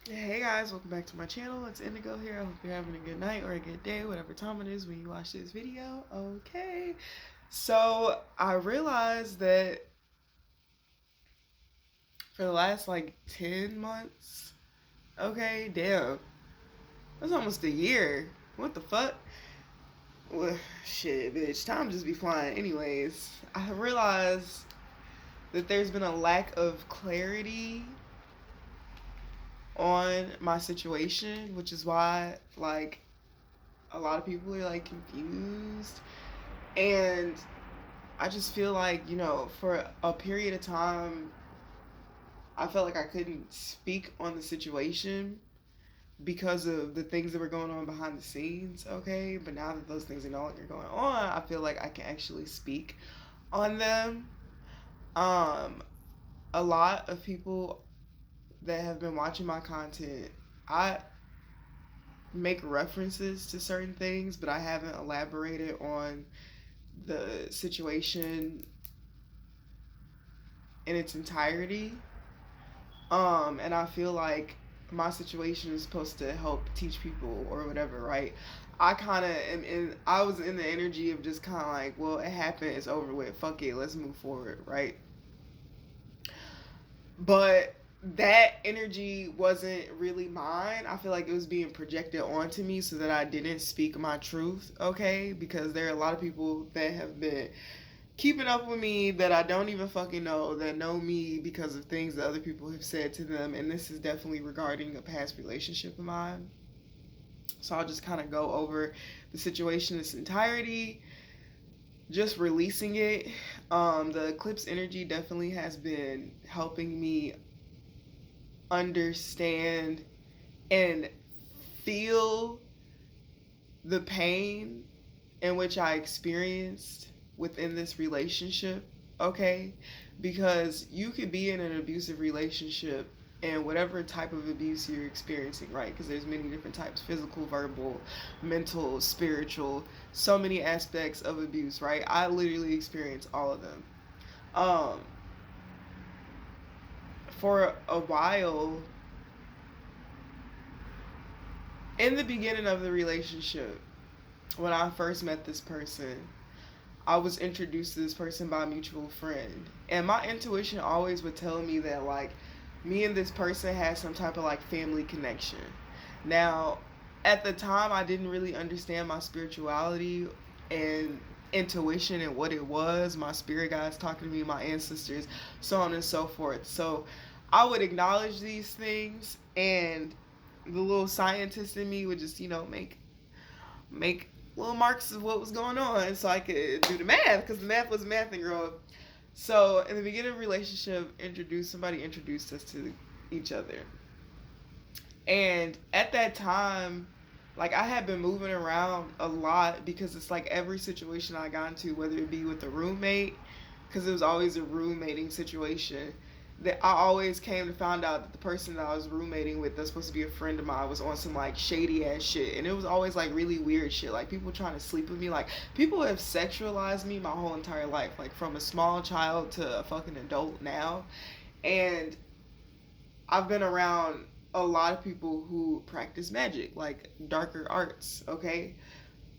Hey guys, welcome back to my channel. It's Indigo here. I hope you're having a good night or a good day, whatever time it is when you watch this video. Okay. So I realized that for the last like 10 months, okay, damn, that's almost a year. What the fuck? Well, shit, bitch, time just be flying. Anyways, I realized that there's been a lack of clarity on my situation, which is why, like, a lot of people are like confused. And I just feel like, for a period of time, I felt like I couldn't speak on the situation because of the things that were going on behind the scenes, okay? But now that those things are no longer going on, I feel like I can actually speak on them. Um, a lot of people that have been watching my content, I make references to certain things, but I haven't elaborated on the situation in its entirety. And I feel like my situation is supposed to help teach people or whatever, right? I kind of am in, I was in the energy of just kind of like, well, it happened, it's over with, fuck it, let's move forward, right? But that energy wasn't really mine. I feel like it was being projected onto me so that I didn't speak my truth, okay? Because there are a lot of people that have been keeping up with me that I don't even fucking know, that know me because of things that other people have said to them. And this is definitely regarding a past relationship of mine. So I'll just kind of go over the situation in its entirety, just releasing it. The eclipse energy definitely has been helping me understand and feel the pain in which I experienced within this relationship, okay? Because you could be in an abusive relationship and whatever type of abuse you're experiencing, right? Because there's many different types: physical, verbal, mental, spiritual, so many aspects of abuse, right? I literally experienced all of them. Um, for a while, in the beginning of the relationship, when I first met this person, I was introduced to this person by a mutual friend. And my intuition always would tell me that, like, me and this person had some type of, like, family connection. Now, at the time, I didn't really understand my spirituality and intuition and what it was. My spirit guides talking to me, my ancestors, so on and so forth. So I would acknowledge these things, and the little scientist in me would just, make little marks of what was going on so I could do the math, because the math was mathing, girl. So in the beginning of the relationship, somebody introduced us to each other. And at that time, like, I had been moving around a lot because it's like every situation I got into, whether it be with a roommate, because it was always a roommating situation, that I always came to find out that the person that I was roommating with, that's supposed to be a friend of mine, was on some like shady ass shit. And it was always like really weird shit, like people trying to sleep with me. Like, people have sexualized me my whole entire life, like from a small child to a fucking adult now. And I've been around a lot of people who practice magic, like darker arts, okay?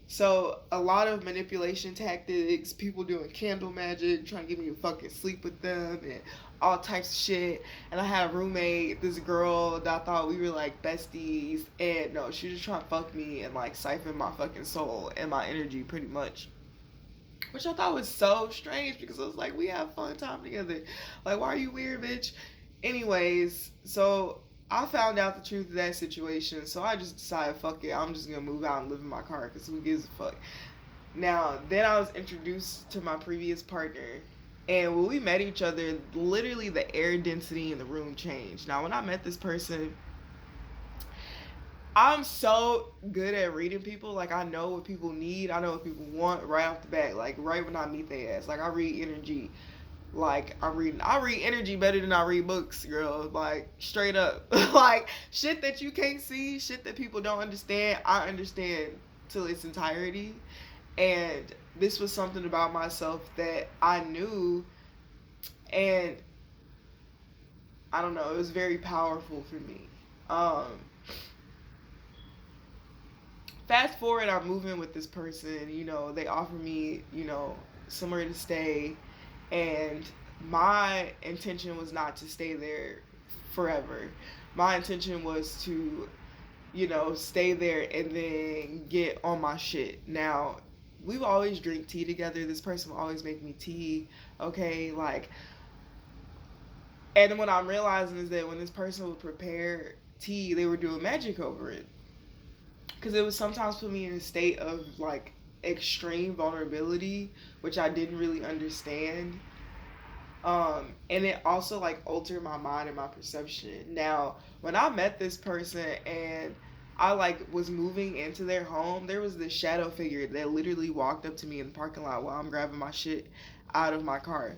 So a lot of manipulation tactics, people doing candle magic, trying to get me to fucking sleep with them, and all types of shit. And I had a roommate, this girl that I thought we were like besties, and no, she was just trying to fuck me and like siphon my fucking soul and my energy pretty much. Which I thought was so strange because I was like, we have fun time together. Like, why are you weird, bitch? Anyways, so I found out the truth of that situation, so I just decided, fuck it, I'm just gonna move out and live in my car because who gives a fuck. Now, then I was introduced to my previous partner, and when we met each other, literally the air density in the room changed. Now, when I met this person, I'm so good at reading people. Like, I know what people need, I know what people want right off the bat. Like, right when I meet their ass, like, I read energy. Like, I read energy better than I read books, girl. Like, straight up. Like, shit that you can't see, shit that people don't understand, I understand to its entirety. And this was something about myself that I knew, and I don't know, it was very powerful for me. Um, Fast forward, I'm moving with this person. They offer me, somewhere to stay, and my intention was not to stay there forever. My intention was to, stay there and then get on my shit. Now, we've always drink tea together. This person will always make me tea. Okay, like, and what I'm realizing is that when this person would prepare tea, they were doing magic over it, because it would sometimes put me in a state of like extreme vulnerability, which I didn't really understand. And it also like altered my mind and my perception. Now, when I met this person and I like was moving into their home, there was this shadow figure that literally walked up to me in the parking lot while I'm grabbing my shit out of my car.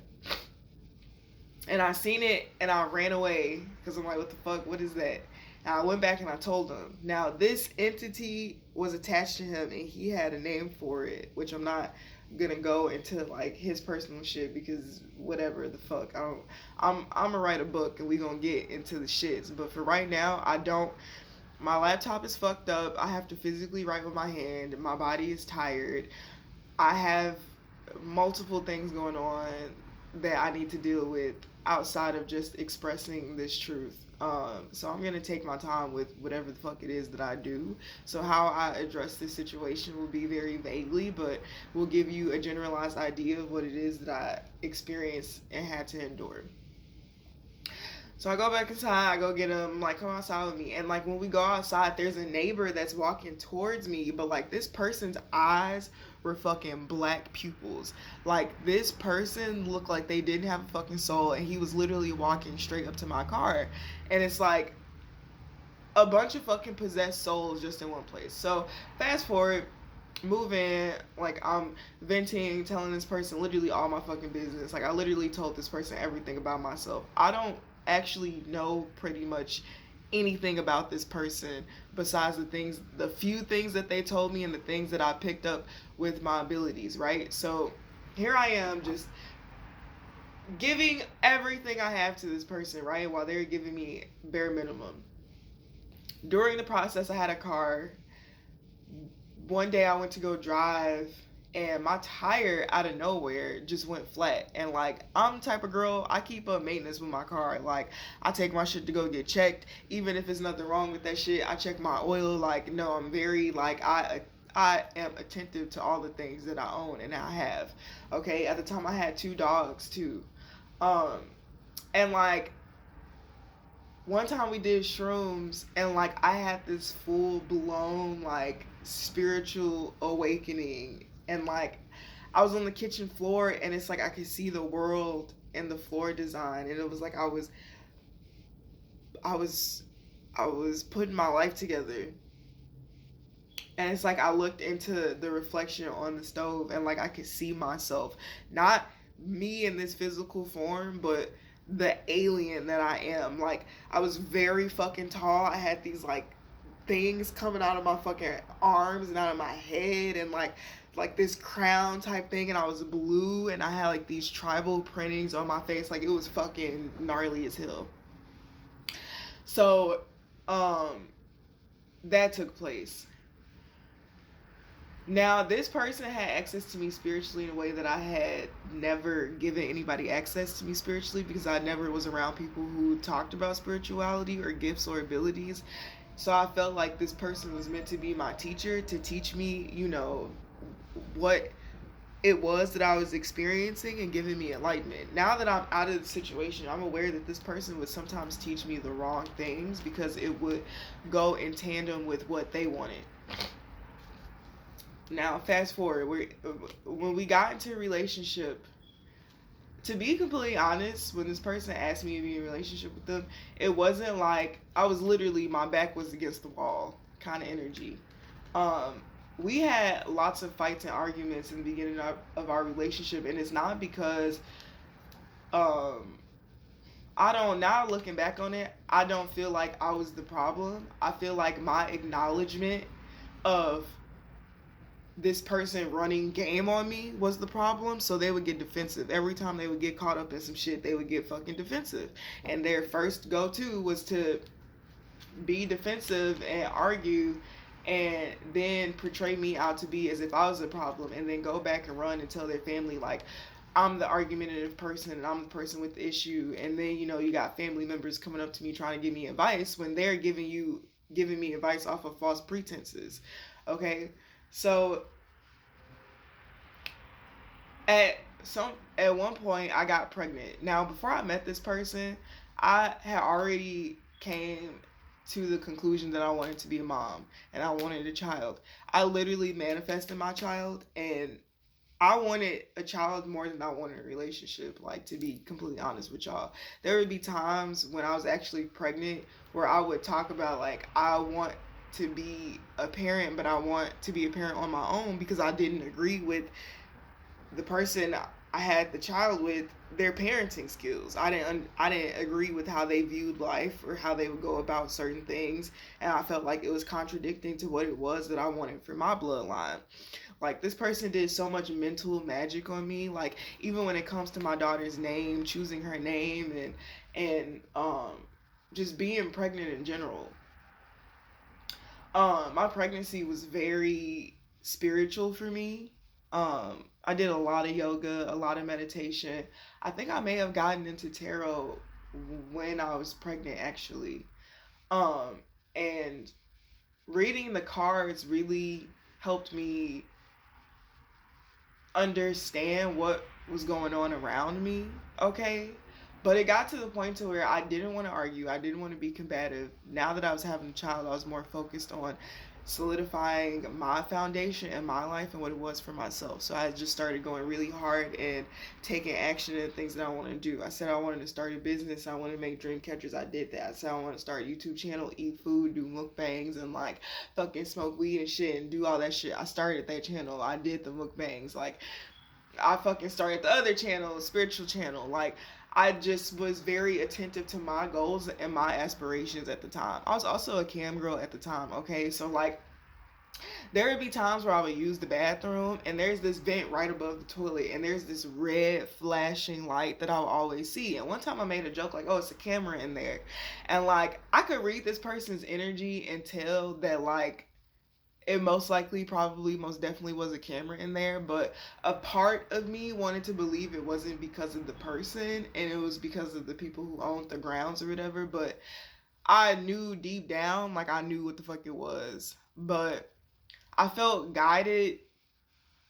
And I seen it and I ran away because I'm like, what the fuck? What is that? And I went back and I told him. Now, this entity was attached to him and he had a name for it, which I'm not gonna go into like his personal shit because whatever the fuck. I'm gonna write a book and we gonna get into the shits. But for right now, I don't. My laptop is fucked up. I have to physically write with my hand. My body is tired. I have multiple things going on that I need to deal with outside of just expressing this truth. So I'm gonna take my time with whatever the fuck it is that I do. So how I address this situation will be very vaguely, but will give you a generalized idea of what it is that I experienced and had to endure. So I go back inside, I go get him, like, come outside with me. And, like, when we go outside, there's a neighbor that's walking towards me, but, like, this person's eyes were fucking black pupils. Like, this person looked like they didn't have a fucking soul, and he was literally walking straight up to my car. And it's like a bunch of fucking possessed souls just in one place. So, fast forward, move in, like I'm venting, telling this person literally all my fucking business. Like I literally told this person everything about myself. I don't actually know pretty much anything about this person besides the few things that they told me and the things that I picked up with my abilities, right? So here I am just giving everything I have to this person, right? While they're giving me bare minimum. During the process, I had a car. One day I went to go drive and my tire out of nowhere just went flat. And like I'm the type of girl, I keep up maintenance with my car. Like I take my shit to go get checked, even if there's nothing wrong with that shit. I check my oil. Like no, I'm very like I am attentive to all the things that I own and I have. Okay, at the time I had 2 dogs too. Um and like one time we did shrooms and like I had this full blown like spiritual awakening, and like I was on the kitchen floor and it's like I could see the world and the floor design, and it was like I was I was putting my life together. And it's like I looked into the reflection on the stove and like I could see myself, not me in this physical form, but the alien that I am. Like I was very fucking tall. I had these like things coming out of my fucking arms and out of my head, and like this crown type thing, and I was blue and I had like these tribal printings on my face. Like it was fucking gnarly as hell. So that took place. Now, this person had access to me spiritually in a way that I had never given anybody access to me spiritually, because I never was around people who talked about spirituality or gifts or abilities. So I felt like this person was meant to be my teacher, to teach me, what it was that I was experiencing and giving me enlightenment. Now that I'm out of the situation, I'm aware that this person would sometimes teach me the wrong things because it would go in tandem with what they wanted. Now, fast forward, when we got into a relationship, to be completely honest, when this person asked me to be in a relationship with them, it wasn't like I was literally, my back was against the wall kind of energy. We had lots of fights and arguments in the beginning of our relationship, and it's not because I don't, now looking back on it, I don't feel like I was the problem. I feel like my acknowledgement of this person running game on me was the problem. So they would get defensive every time they would get caught up in some shit. They would get fucking defensive, and their first go-to was to be defensive and argue and then portray me out to be as if I was a problem, and then go back and run and tell their family like I'm the argumentative person and I'm the person with the issue. And then, you got family members coming up to me trying to give me advice when they're giving me advice off of false pretenses. Okay? So at at one point I got pregnant. Now, before I met this person, I had already came to the conclusion that I wanted to be a mom and I wanted a child. I literally manifested my child, and I wanted a child more than I wanted a relationship, like, to be completely honest with y'all. There would be times when I was actually pregnant where I would talk about, like, I want to be a parent, but I want to be a parent on my own because I didn't agree with the person I had the child with, their parenting skills. I didn't agree with how they viewed life or how they would go about certain things, and I felt like it was contradicting to what it was that I wanted for my bloodline. Like, this person did so much mental magic on me. Like, even when it comes to my daughter's name, choosing her name, and just being pregnant in general. My pregnancy was very spiritual for me. I did a lot of yoga, a lot of meditation. I think I may have gotten into tarot when I was pregnant, actually. And reading the cards really helped me understand what was going on around me, okay? But it got to the point to where I didn't want to argue. I didn't want to be combative. Now that I was having a child, I was more focused on solidifying my foundation in my life and what it was for myself. So I just started going really hard and taking action in things that I want to do. I said I wanted to start a business. I wanted to make dream catchers. I did that. I said I want to start a YouTube channel, eat food, do mukbangs, and like fucking smoke weed and shit and do all that shit. I started that channel. I did the mukbangs. Like, I fucking started the other channel, Spiritual channel. Like, I just was very attentive to my goals and my aspirations at the time. I was also a cam girl at the time, okay? So, like, there would be times where I would use the bathroom and there's this vent right above the toilet and there's this red flashing light that I'll always see. And one time I made a joke like, oh, it's a camera in there. And, like, I could read this person's energy and tell that, like, it most likely, probably, most definitely was a camera in there, but a part of me wanted to believe it wasn't because of the person and it was because of the people who owned the grounds or whatever. But I knew deep down, like, I knew what the fuck it was. But I felt guided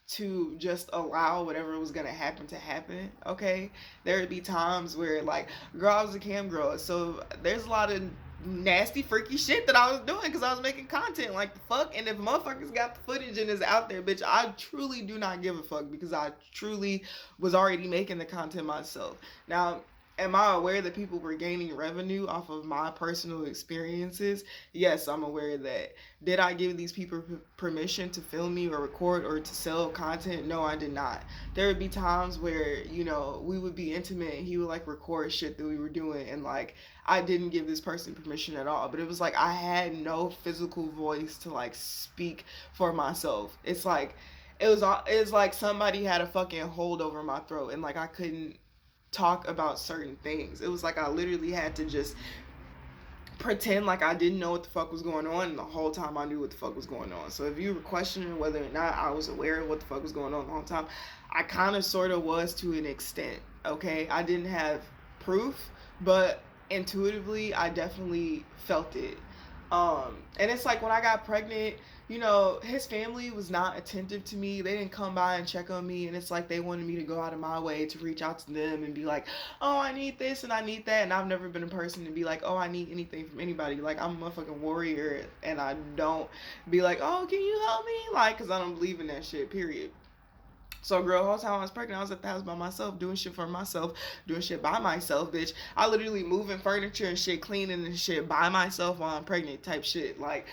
to just allow whatever was gonna happen to happen. Okay, there would be times where, like, girl, I was a cam girl, so there's a lot of nasty freaky shit that I was doing because I was making content. Like, the fuck. And if motherfuckers got the footage and is out there, bitch, I truly do not give a fuck because I truly was already making the content myself. Now, am I aware that people were gaining revenue off of my personal experiences? Yes, I'm aware of that. Did I give these people permission to film me or record or to sell content? No, I did not. There would be times where, we would be intimate and he would, like, record shit that we were doing, and, like, I didn't give this person permission at all. But it was like I had no physical voice to, like, speak for myself. It's like somebody had a fucking hold over my throat and, like, I couldn't talk about certain things. It was like I literally had to just pretend like I didn't know what the fuck was going on, and the whole time I knew what the fuck was going on. So if you were questioning whether or not I was aware of what the fuck was going on the whole time, I kind of sort of was to an extent, okay? I didn't have proof, but intuitively I definitely felt it. And it's like when I got pregnant, his family was not attentive to me. They didn't come by and check on me, and it's like they wanted me to go out of my way to reach out to them and be like, oh, I need this and I need that. And I've never been a person to be like, oh, I need anything from anybody. Like, I'm a motherfucking warrior, and I don't be like, oh, can you help me? Like, because I don't believe in that shit, period. So, girl, the whole time I was pregnant, I was at the house by myself, doing shit for myself, doing shit by myself, bitch. I literally moving furniture and shit, cleaning and shit by myself while I'm pregnant, type shit. Like,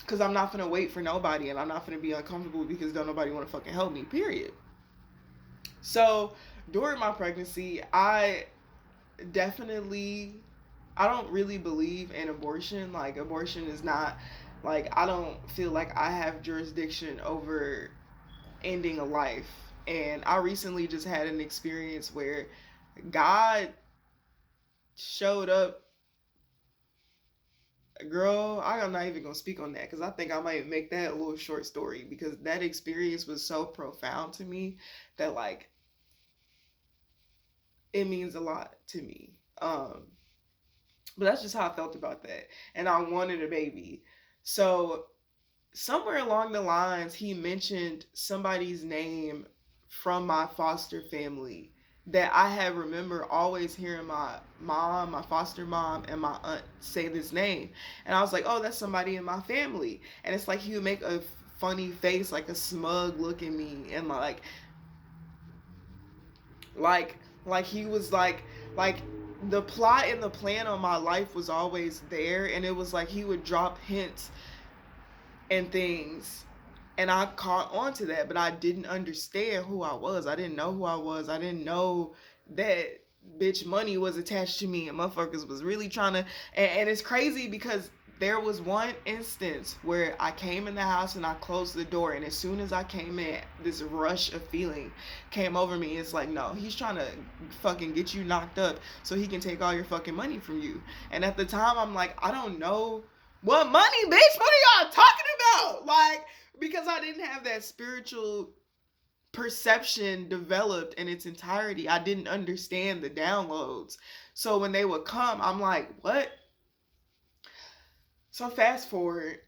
because I'm not gonna wait for nobody, and I'm not gonna be uncomfortable because don't nobody want to fucking help me, period. So, during my pregnancy, definitely, I don't really believe in abortion. Like, abortion is not, like, I don't feel like I have jurisdiction over ending a life. And I recently just had an experience where God showed up Girl, I'm not even gonna speak on that because I think I might make that a little short story because that experience was so profound to me that like it means a lot to me. But that's just how I felt about that. And I wanted a baby. So somewhere along the lines he mentioned somebody's name from my foster family that I had remember always hearing my mom, my foster mom, and my aunt say this name. And I was like, oh, that's somebody in my family. And it's like he would make a funny face, like a smug look at me, and like like he was like the plot and the plan on my life was always there, and it was like he would drop hints and things, and I caught on to that, but I didn't understand who I was. I didn't know who I was. I didn't know that bitch money was attached to me and motherfuckers was really trying to, and it's crazy because there was one instance where I came in the house and I closed the door, and as soon as I came in, this rush of feeling came over me. It's like, no, he's trying to fucking get you knocked up so he can take all your fucking money from you. And at the time I'm like, I don't know what money, bitch? What are y'all talking about? Like, because I didn't have that spiritual perception developed in its entirety. I didn't understand the downloads. So when they would come, I'm like, what? So fast forward,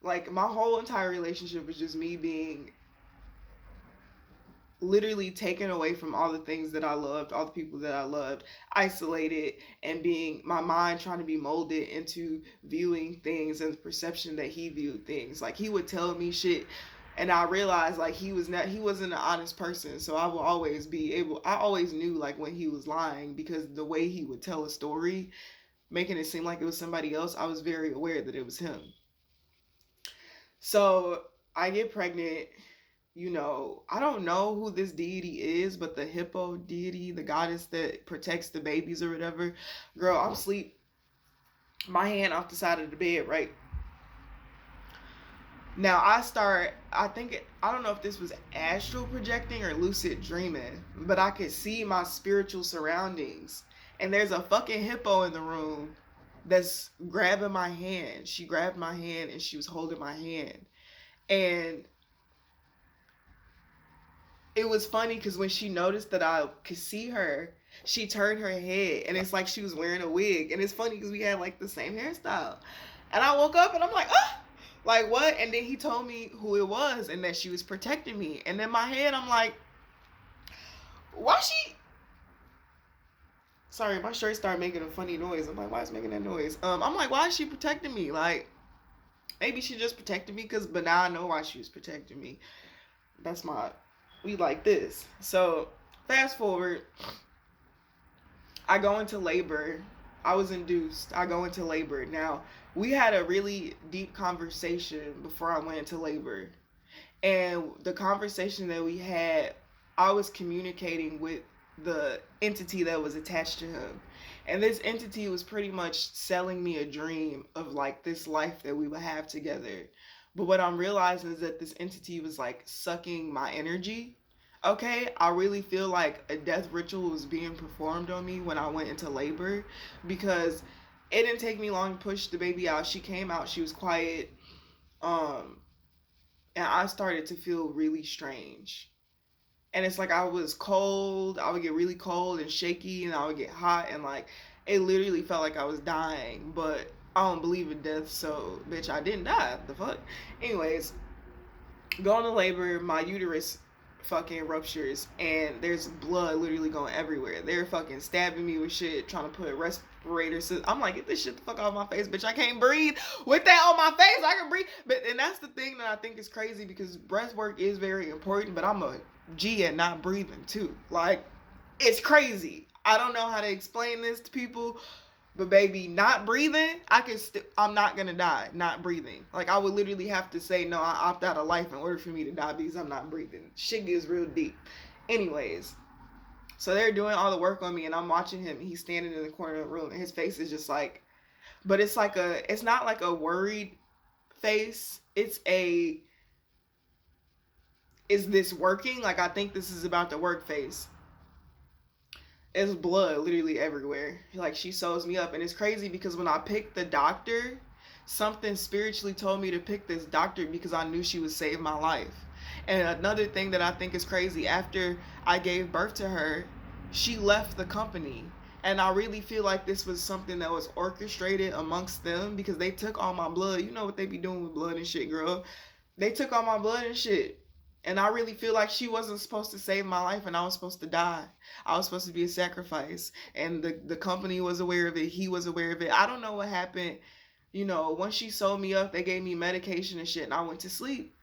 like my whole entire relationship was just me being literally taken away from all the things that I loved, all the people that I loved, isolated, and being my mind trying to be molded into viewing things and the perception that he viewed things. Like he would tell me shit, and I realized like he wasn't an honest person. So I will always be able. I always knew like when he was lying because the way he would tell a story, making it seem like it was somebody else, I was very aware that it was him. So I get pregnant. I don't know who this deity is, but the hippo deity, the goddess that protects the babies or whatever. Girl, I'm asleep, my hand off the side of the bed, right? Now I don't know if this was astral projecting or lucid dreaming, but I could see my spiritual surroundings. And there's a fucking hippo in the room that's grabbing my hand. She grabbed my hand and she was holding my hand. And it was funny because when she noticed that I could see her, she turned her head and it's like she was wearing a wig. And it's funny because we had like the same hairstyle. And I woke up and I'm like, ah, like what? And then he told me who it was and that she was protecting me. And in my head, I'm like, why she? Sorry, my shirt started making a funny noise. I'm like, why is it making that noise? I'm like, why is she protecting me? Like, maybe she just protected me but now I know why she was protecting me. That's my, we like this. So fast forward, I go into labor. I was induced. I go into labor. Now, we had a really deep conversation before I went into labor. And the conversation that we had, I was communicating with the entity that was attached to him. And this entity was pretty much selling me a dream of like this life that we would have together. But what I'm realizing is that this entity was like sucking my energy. Okay, I really feel like a death ritual was being performed on me when I went into labor because it didn't take me long to push the baby out. She came out, she was quiet. Um, and I started to feel really strange. And it's like I was cold, I would get really cold and shaky, and I would get hot, and like it literally felt like I was dying. But I don't believe in death, so bitch, I didn't die. The fuck? Anyways, going to labor, my uterus fucking ruptures, and there's blood literally going everywhere. They're fucking stabbing me with shit, trying to put respirators. I'm like, get this shit the fuck off my face, bitch. I can't breathe with that on my face. I can breathe, but and that's the thing that I think is crazy because breath work is very important, but I'm a G at not breathing too. Like, it's crazy. I don't know how to explain this to people, but baby, not breathing, I'm not gonna die not breathing. Like I would literally have to say no, I opt out of life in order for me to die because I'm not breathing. Shit gets real deep. Anyways, so they're doing all the work on me and I'm watching him. He's standing in the corner of the room and his face is just like, but it's not like a worried face. Is this working? Like I think this is about to work face. It's blood literally everywhere. Like she sews me up, and it's crazy because when I picked the doctor, something spiritually told me to pick this doctor because I knew she would save my life. And another thing that I think is crazy, after I gave birth to her, she left the company. And I really feel like this was something that was orchestrated amongst them because they took all my blood. You know what they be doing with blood and shit, girl. They took all my blood and shit. And I really feel like she wasn't supposed to save my life and I was supposed to die. I was supposed to be a sacrifice. And the company was aware of it. He was aware of it. I don't know what happened. You know, once she sewed me up, they gave me medication and shit and I went to sleep.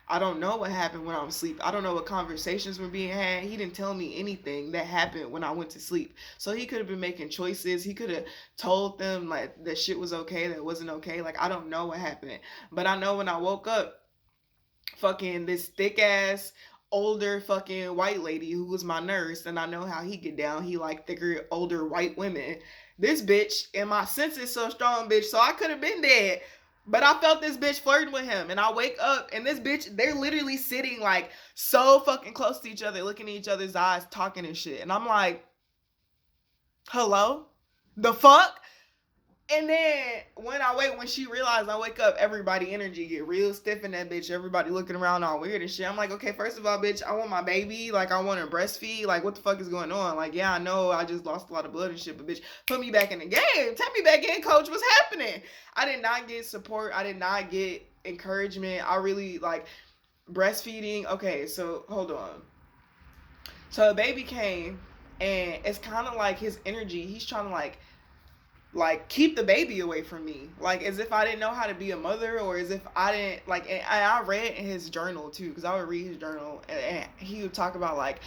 I don't know what happened when I was asleep. I don't know what conversations were being had. He didn't tell me anything that happened when I went to sleep. So he could have been making choices. He could have told them like that shit was okay, that wasn't okay. Like I don't know what happened. But I know when I woke up, fucking this thick ass older fucking white lady who was my nurse, and I know how he get down. He like thicker, older white women. This bitch, and my sense is so strong, bitch, so I could have been dead. But I felt this bitch flirting with him, and I wake up, and this bitch, they're literally sitting like so fucking close to each other, looking in each other's eyes, talking and shit. And I'm like, hello? The fuck? And then when she realized I wake up, everybody energy get real stiff in that bitch. Everybody looking around all weird and shit. I'm like, okay, first of all, bitch, I want my baby. Like, I want to breastfeed. Like, what the fuck is going on? Like, yeah, I know I just lost a lot of blood and shit, but bitch, put me back in the game. Take me back in, coach. What's happening? I did not get support. I did not get encouragement. I really, like, breastfeeding. Okay, so hold on. So a baby came, and it's kind of like his energy. He's trying to, like keep the baby away from me, like as if I didn't know how to be a mother, or as if I didn't like. And I read in his journal too, because I would read his journal, and he would talk about like,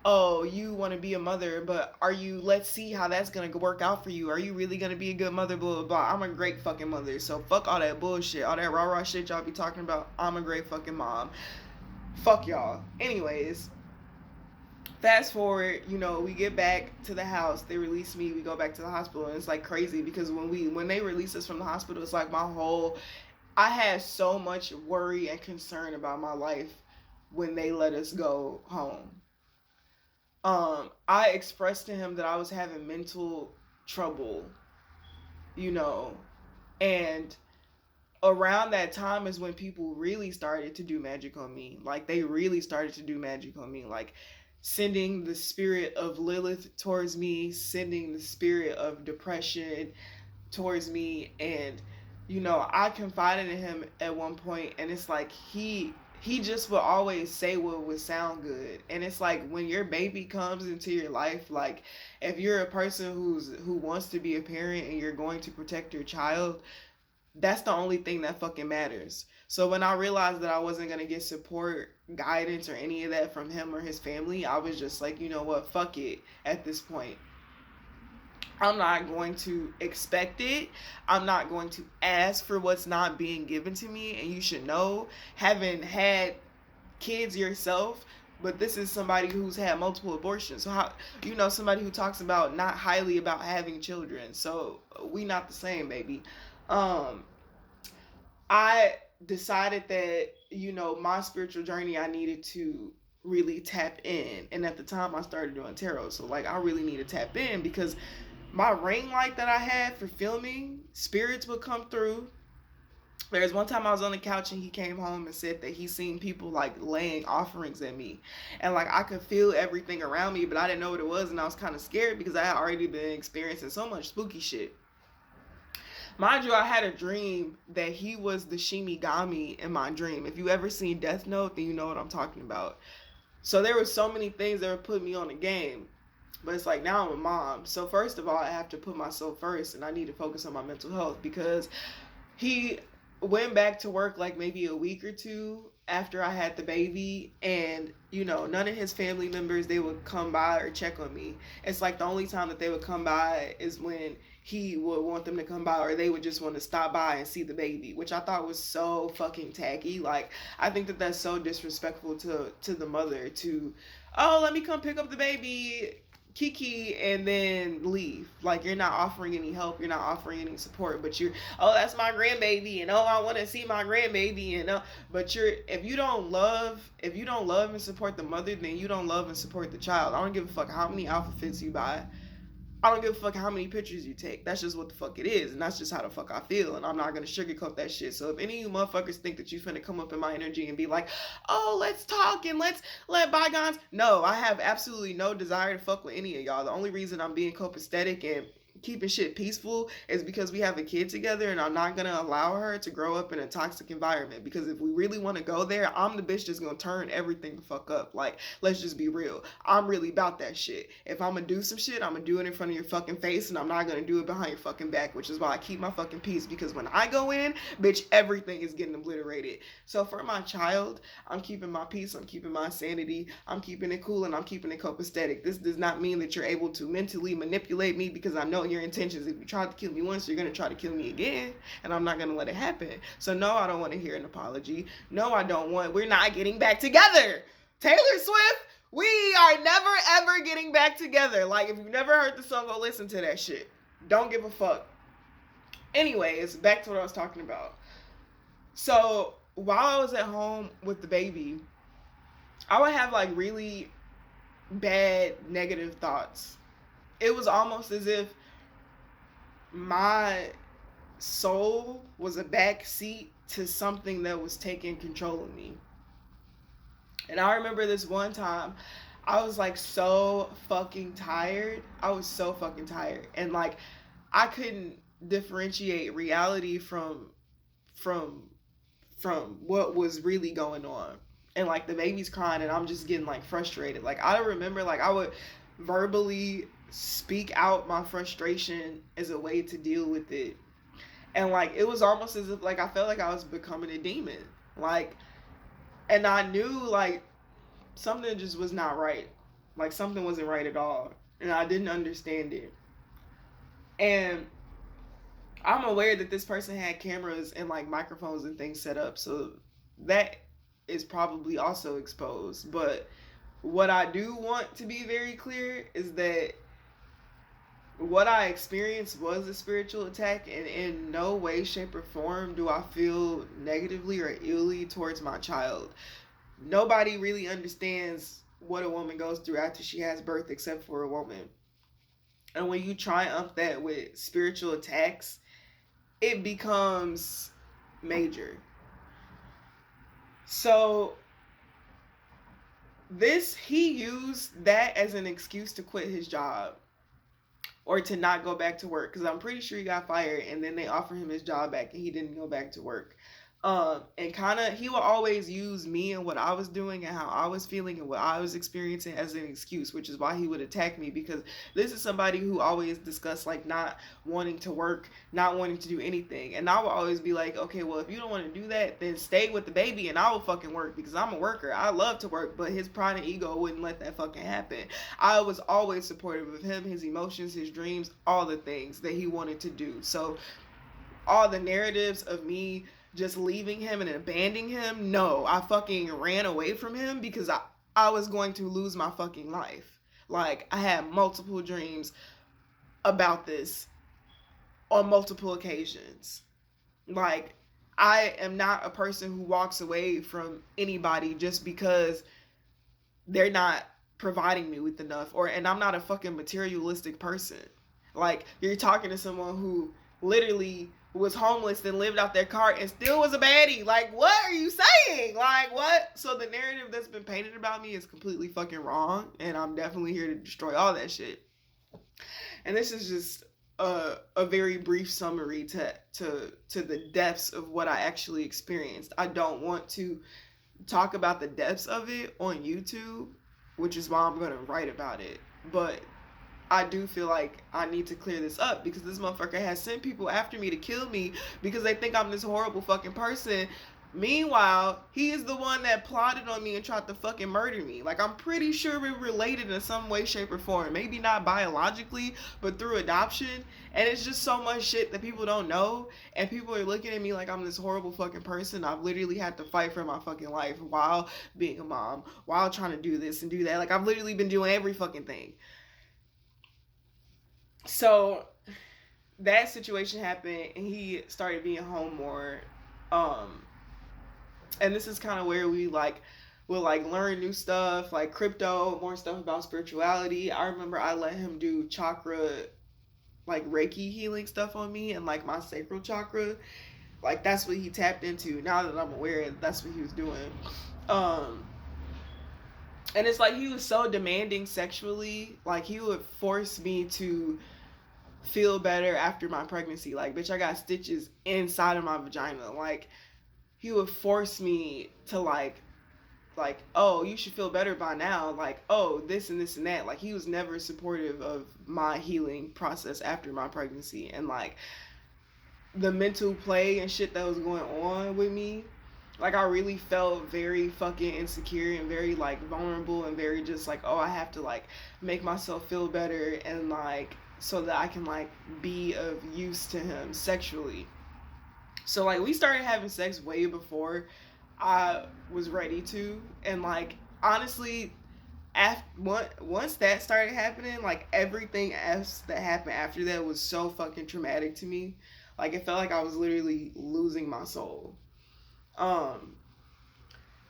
oh, you want to be a mother, but are you, let's see how that's gonna work out for you, are you really gonna be a good mother, blah blah blah. I'm a great fucking mother, so fuck all that bullshit, all that rah shit y'all be talking about. I'm a great fucking mom. Fuck y'all. Anyways, fast forward, you know, we get back to the house, they release me, we go back to the hospital, and it's like crazy because when they release us from the hospital, it's like I had so much worry and concern about my life when they let us go home. I expressed to him that I was having mental trouble, you know, and around that time is when people really started to do magic on me. Like they really started to do magic on me, like sending the spirit of Lilith towards me, sending the spirit of depression towards me. And you know, I confided in him at one point, and it's like he just would always say what would sound good. And it's like when your baby comes into your life, like if you're a person who wants to be a parent and you're going to protect your child, that's the only thing that fucking matters. So when I realized that I wasn't gonna get support, guidance, or any of that from him or his family, I was just like, you know what, fuck it at this point. I'm not going to expect it. I'm not going to ask for what's not being given to me. And you should know, having had kids yourself, but this is somebody who's had multiple abortions. So how, you know, somebody who talks about not highly about having children. So we not the same, baby. um I decided that, you know, my spiritual journey, I needed to really tap in. And at the time I started doing tarot, so like I really need to tap in because my ring light that I had for filming, spirits would come through. There's one time I was on the couch and he came home and said that he seen people like laying offerings at me, and like I could feel everything around me, but I didn't know what it was, and I was kind of scared because I had already been experiencing so much spooky shit. Mind you, I had a dream that he was the Shinigami in my dream. If you ever seen Death Note, then you know what I'm talking about. So there were so many things that were putting me on the game. But it's like now I'm a mom. So first of all, I have to put myself first, and I need to focus on my mental health because he went back to work like maybe a week or two after I had the baby, and you know, none of his family members, they would come by or check on me. It's like the only time that they would come by is when he would want them to come by, or they would just want to stop by and see the baby, which I thought was so fucking tacky. Like I think that that's so disrespectful to the mother to, oh, let me come pick up the baby, Kiki, and then leave. Like you're not offering any help, you're not offering any support, but you're, oh, that's my grandbaby, and oh, I want to see my grandbaby, and but you're, if you don't love and support the mother, then you don't love and support the child. I don't give a fuck how many outfits you buy. I don't give a fuck how many pictures you take. That's just what the fuck it is. And that's just how the fuck I feel. And I'm not going to sugarcoat that shit. So if any of you motherfuckers think that you finna come up in my energy and be like, oh, let's talk and let's let bygones. No, I have absolutely no desire to fuck with any of y'all. The only reason I'm being copacetic and keeping shit peaceful is because we have a kid together, and I'm not gonna allow her to grow up in a toxic environment. Because if we really want to go there, I'm the bitch that's gonna turn everything the fuck up. Like, let's just be real. I'm really about that shit. If I'm gonna do some shit, I'm gonna do it in front of your fucking face, and I'm not gonna do it behind your fucking back, which is why I keep my fucking peace. Because when I go in, bitch, everything is getting obliterated. So for my child, I'm keeping my peace, I'm keeping my sanity, I'm keeping it cool, and I'm keeping it copacetic. This does not mean that you're able to mentally manipulate me, because I know your intentions. If you try to kill me once, you're going to try to kill me again, and I'm not going to let it happen. So no, I don't want to hear an apology. No, I don't want, we're not getting back together. Taylor Swift, we are never ever getting back together. Like, if you've never heard the song, go listen to that shit. Don't give a fuck. Anyways, back to what I was talking about. So while I was at home with the baby, I would have like really bad negative thoughts. It was almost as if my soul was a back seat to something that was taking control of me. And I remember this one time, I was like so fucking tired. I was so fucking tired. And like, I couldn't differentiate reality from what was really going on. And like the baby's crying and I'm just getting like frustrated. Like, I remember like I would verbally speak out my frustration as a way to deal with it. And like, it was almost as if like I felt like I was becoming a demon. Like, and I knew like something just was not right. Like, something wasn't right at all. And I didn't understand it. And I'm aware that this person had cameras and like microphones and things set up. So that is probably also exposed. But what I do want to be very clear is that what I experienced was a spiritual attack, and in no way, shape, or form do I feel negatively or illy towards my child. Nobody really understands what a woman goes through after she has birth except for a woman. And when you triumph that with spiritual attacks, it becomes major. So he used that as an excuse to quit his job or to not go back to work, because I'm pretty sure he got fired and then they offered him his job back and he didn't go back to work. And kind of, he will always use me and what I was doing and how I was feeling and what I was experiencing as an excuse, which is why he would attack me, because this is somebody who always discussed like not wanting to work, not wanting to do anything. And I will always be like, okay, well, if you don't want to do that, then stay with the baby and I will fucking work, because I'm a worker. I love to work, but his pride and ego wouldn't let that fucking happen. I was always supportive of him, his emotions, his dreams, all the things that he wanted to do. So all the narratives of me just leaving him and abandoning him, no, I fucking ran away from him because I was going to lose my fucking life. Like, I had multiple dreams about this on multiple occasions. Like, I am not a person who walks away from anybody just because they're not providing me with enough, and I'm not a fucking materialistic person. Like, you're talking to someone who literally was homeless and lived out their car and still was a baddie. Like, what are you saying? Like, what? So the narrative that's been painted about me is completely fucking wrong, and I'm definitely here to destroy all that shit. And this is just a very brief summary to the depths of what I actually experienced. I don't want to talk about the depths of it on YouTube, which is why I'm going to write about it. But I do feel like I need to clear this up, because this motherfucker has sent people after me to kill me because they think I'm this horrible fucking person. Meanwhile, he is the one that plotted on me and tried to fucking murder me. Like, I'm pretty sure we're related in some way, shape, or form. Maybe not biologically, but through adoption. And it's just so much shit that people don't know. And people are looking at me like I'm this horrible fucking person. I've literally had to fight for my fucking life while being a mom, while trying to do this and do that. Like, I've literally been doing every fucking thing. So that situation happened and he started being home more. And this is kind of where we like would like learn new stuff like crypto, more stuff about spirituality. I remember I let him do chakra, like Reiki healing stuff on me and like my sacral chakra. Like that's what he tapped into. Now that I'm aware, that's what he was doing. Um, and it's like he was so demanding sexually. Like he would force me to feel better after my pregnancy. Like, bitch, I got stitches inside of my vagina. Like he would force me to like, oh, you should feel better by now. Like, oh, this and this and that. Like he was never supportive of my healing process after my pregnancy. And like the mental play and shit that was going on with me, like I really felt very fucking insecure and very like vulnerable and very just like, oh, I have to like make myself feel better and like so that I can like be of use to him sexually. So like we started having sex way before I was ready to, and like honestly, after once that started happening, like everything else that happened after that was so fucking traumatic to me. Like it felt like I was literally losing my soul. Um,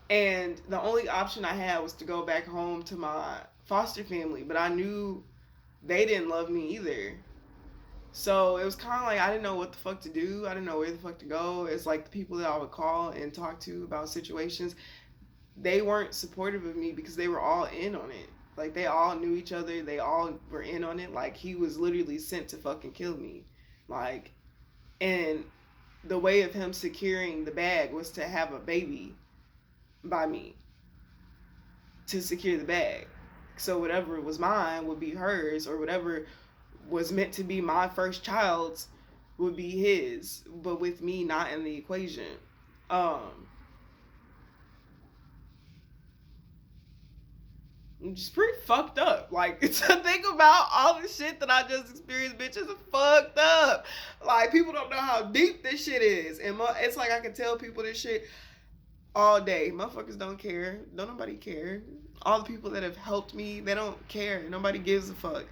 and the only option I had was to go back home to my foster family, but I knew they didn't love me either. So it was kind of like I didn't know what the fuck to do. I didn't know where the fuck to go. It's like the people that I would call and talk to about situations, they weren't supportive of me because they were all in on it. Like they all knew each other. They all were in on it. Like he was literally sent to fucking kill me. Like, and the way of him securing the bag was to have a baby by me to secure the bag. So whatever was mine would be hers, or whatever was meant to be my first child's would be his, but with me not in the equation. Um, just pretty fucked up. Like to think about all the shit that I just experienced, bitches, is fucked up. Like people don't know how deep this shit is, and it's like I can tell people this shit all day. Motherfuckers don't care. Don't nobody care. All the people that have helped me, they don't care. Nobody gives a fuck.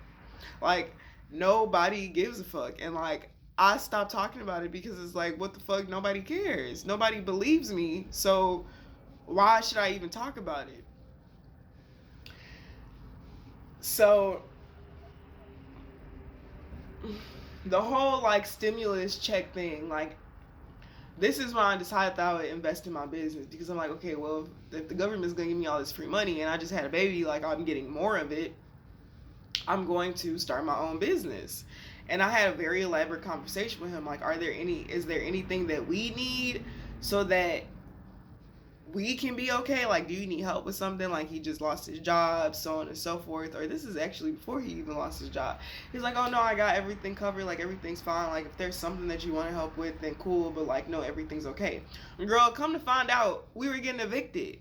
Like nobody gives a fuck, and like I stopped talking about it because it's like, what the fuck? Nobody cares. Nobody believes me. So why should I even talk about it? So the whole like stimulus check thing, like this is when I decided that I would invest in my business, because I'm like, okay, well, if the government's gonna give me all this free money and I just had a baby, like I'm getting more of it, I'm going to start my own business. And I had a very elaborate conversation with him, like, is there anything that we need so that we can be okay? Like, do you need help with something? Like, he just lost his job, so on and so forth. Or this is actually before he even lost his job. He's like, oh no, I got everything covered. Like, everything's fine. Like, if there's something that you want to help with, then cool. But like, no, everything's okay. Girl, come to find out, we were getting evicted.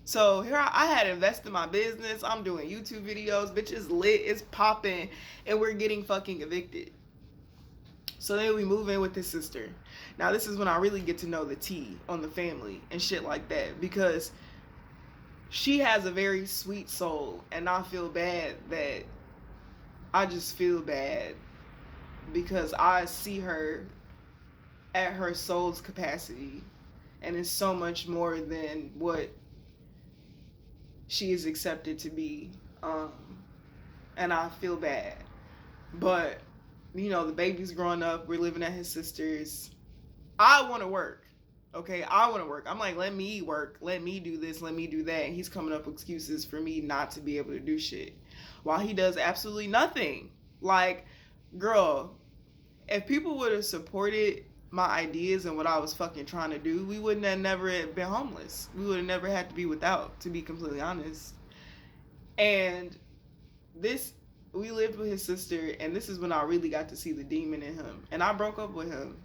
So here I had invested in my business. I'm doing YouTube videos. Bitch is lit. It's popping. And we're getting fucking evicted. So then we move in with his sister. Now this is when I really get to know the tea on the family and shit like that, because she has a very sweet soul, and I feel bad that I just feel bad because I see her at her soul's capacity, and it's so much more than what she is accepted to be. And I feel bad. But you know, the baby's growing up, we're living at his sister's. I want to work. Okay, I want to work. I'm like, let me work. Let me do this. Let me do that. And he's coming up with excuses for me not to be able to do shit, while he does absolutely nothing. Like, girl, if people would have supported my ideas and what I was fucking trying to do, we wouldn't have never been homeless. We would have never had to be without, to be completely honest. And this, we lived with his sister, and this is when I really got to see the demon in him. And I broke up with him.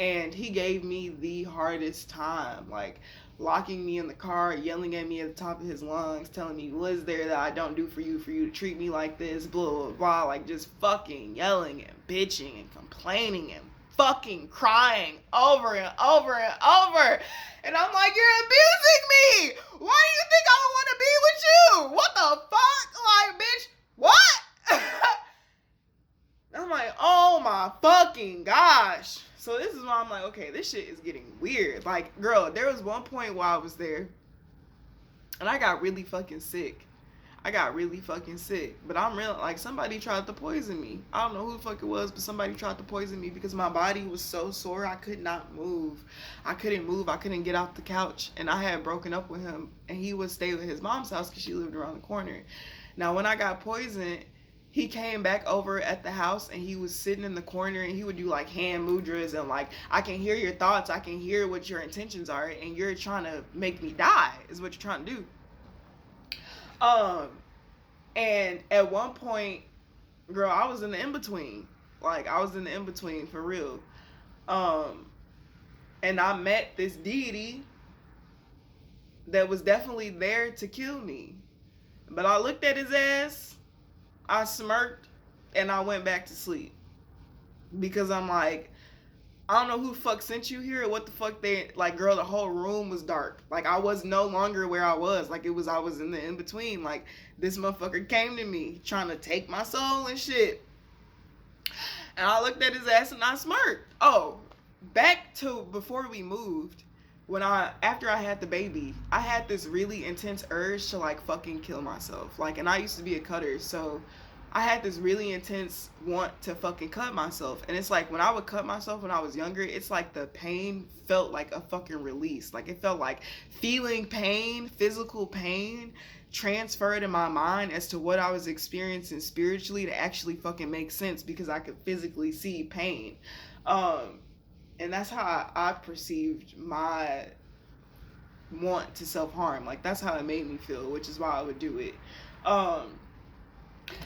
And he gave me the hardest time, like locking me in the car, yelling at me at the top of his lungs, telling me, what is there that I don't do for you to treat me like this, blah, blah, blah, like just fucking yelling and bitching and complaining and fucking crying over and over and over. And I'm like, you're abusing me. Why do you think I would want to be with you? What the fuck? Like, bitch, what? I'm like, oh my fucking gosh. So this is why I'm like, okay, this shit is getting weird. Like, girl, there was one point while I was there, And I got really fucking sick. I got really fucking sick. But I'm real, like, somebody tried to poison me. I don't know who the fuck it was, but somebody tried to poison me because my body was so sore I could not move. I couldn't move. I couldn't get off the couch. And I had broken up with him, and he would stay with his mom's house because she lived around the corner. Now, when I got poisoned, he came back over at the house and he was sitting in the corner and he would do like hand mudras and like, I can hear your thoughts, I can hear what your intentions are, and you're trying to make me die is what you're trying to do. And at one point, girl, I was in the in-between. Like, I was in the in-between for real. And I met this deity that was definitely there to kill me. But I looked at his ass, I smirked, and I went back to sleep. Because I'm like, I don't know who the fuck sent you here or what the fuck they, like, girl, the whole room was dark. Like, I was no longer where I was. Like, I was in the in-between. Like, this motherfucker came to me trying to take my soul and shit. And I looked at his ass and I smirked. Oh, back to before we moved, after I had the baby, I had this really intense urge to, like, fucking kill myself. Like, and I used to be a cutter, so I had this really intense want to fucking cut myself. And it's like when I would cut myself when I was younger, it's like the pain felt like a fucking release. Like, it felt like feeling pain, physical pain, transferred in my mind as to what I was experiencing spiritually to actually fucking make sense because I could physically see pain. And that's how I perceived my want to self-harm. Like, that's how it made me feel, which is why I would do it.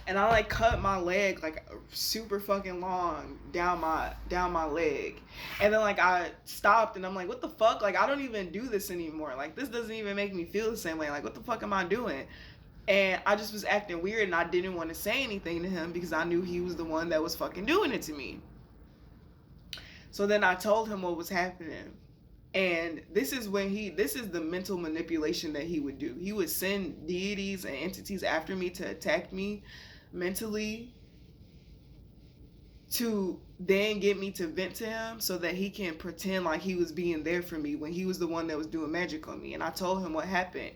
And I like cut my leg like super fucking long down my leg. And then like I stopped and I'm like, what the fuck? Like, I don't even do this anymore. Like, this doesn't even make me feel the same way. Like, what the fuck am I doing? And I just was acting weird and I didn't want to say anything to him because I knew he was the one that was fucking doing it to me. So then I told him what was happening. And this is the mental manipulation that he would do. He would send deities and entities after me to attack me mentally to then get me to vent to him so that he can pretend like he was being there for me when he was the one that was doing magic on me. And I told him what happened.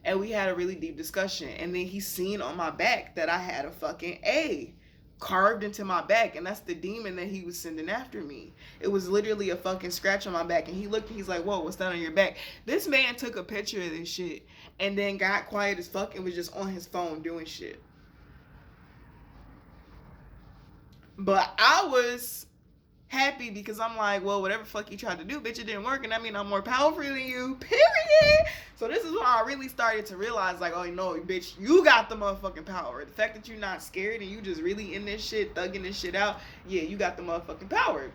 And we had a really deep discussion. And then he seen on my back that I had a fucking A carved into my back, and that's the demon that he was sending after me. It was literally a fucking scratch on my back, and he looked, he's like, whoa, what's that on your back? This man took a picture of this shit and then got quiet as fuck and was just on his phone doing shit. But I was happy because I'm like, well, whatever fuck you tried to do, bitch, it didn't work, and I mean I'm more powerful than you, period. So this is when I really started to realize, like, oh no, bitch, you got the motherfucking power. The fact that you're not scared and you just really in this shit, thugging this shit out, yeah, you got the motherfucking power.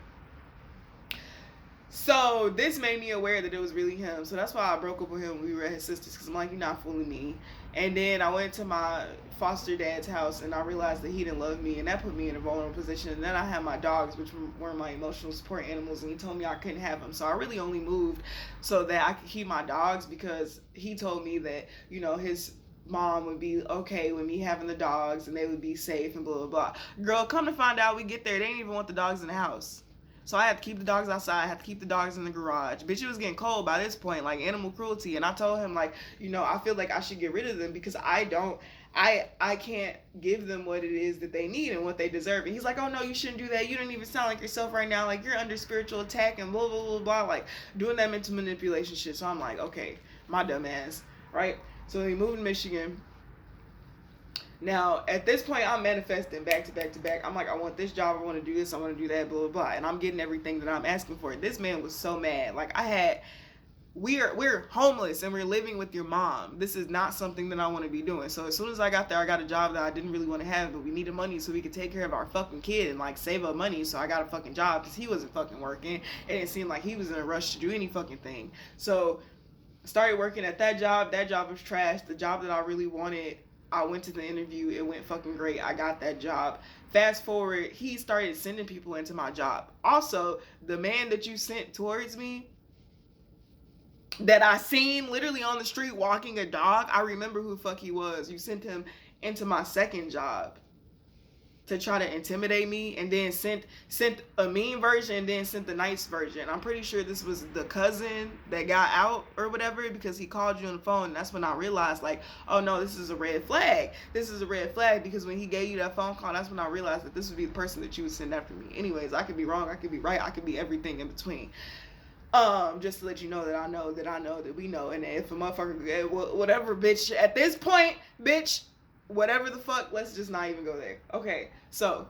So this made me aware that it was really him. So that's why I broke up with him when we were at his sister's, because I'm like, you're not fooling me. And then I went to my foster dad's house and I realized that he didn't love me, and that put me in a vulnerable position. And then I had my dogs, which were my emotional support animals, and he told me I couldn't have them. So I really only moved so that I could keep my dogs, because he told me that, you know, his mom would be okay with me having the dogs and they would be safe and blah blah blah. Girl, come to find out, we get there, they didn't even want the dogs in the house. So I had to keep the dogs outside. I had to keep the dogs in the garage. Bitch, it was getting cold by this point, like animal cruelty. And I told him, like, you know, I feel like I should get rid of them because I can't give them what it is that they need and what they deserve. And he's like, oh no, you shouldn't do that. You don't even sound like yourself right now. Like, you're under spiritual attack and blah, blah, blah, blah. Like, doing that mental manipulation shit. So I'm like, okay, my dumb ass, right? So we moved to Michigan. Now, at this point, I'm manifesting back to back to back. I'm like, I want this job, I want to do this, I want to do that, blah, blah, blah. And I'm getting everything that I'm asking for. This man was so mad. Like, we're homeless and we're living with your mom. This is not something that I want to be doing. So as soon as I got there, I got a job that I didn't really want to have, but we needed money so we could take care of our fucking kid and, like, save up money. So I got a fucking job because he wasn't fucking working. It didn't seem like he was in a rush to do any fucking thing. So I started working at that job. That job was trash. The job that I really wanted, I went to the interview. It went fucking great. I got that job. Fast forward, he started sending people into my job. Also, the man that you sent towards me, that I seen literally on the street walking a dog, I remember who the fuck he was. You sent him into my second job to try to intimidate me, and then sent a mean version and then sent the nice version. I'm pretty sure this was the cousin that got out or whatever, because he called you on the phone, and that's when I realized, like, oh no, this is a red flag. This is a red flag, because when he gave you that phone call, that's when I realized that this would be the person that you would send after me. Anyways, I could be wrong, I could be right, I could be everything in between. Just to let you know that I know that we know. And if a motherfucker, whatever, bitch, at this point, bitch, whatever the fuck, let's just not even go there. Okay, so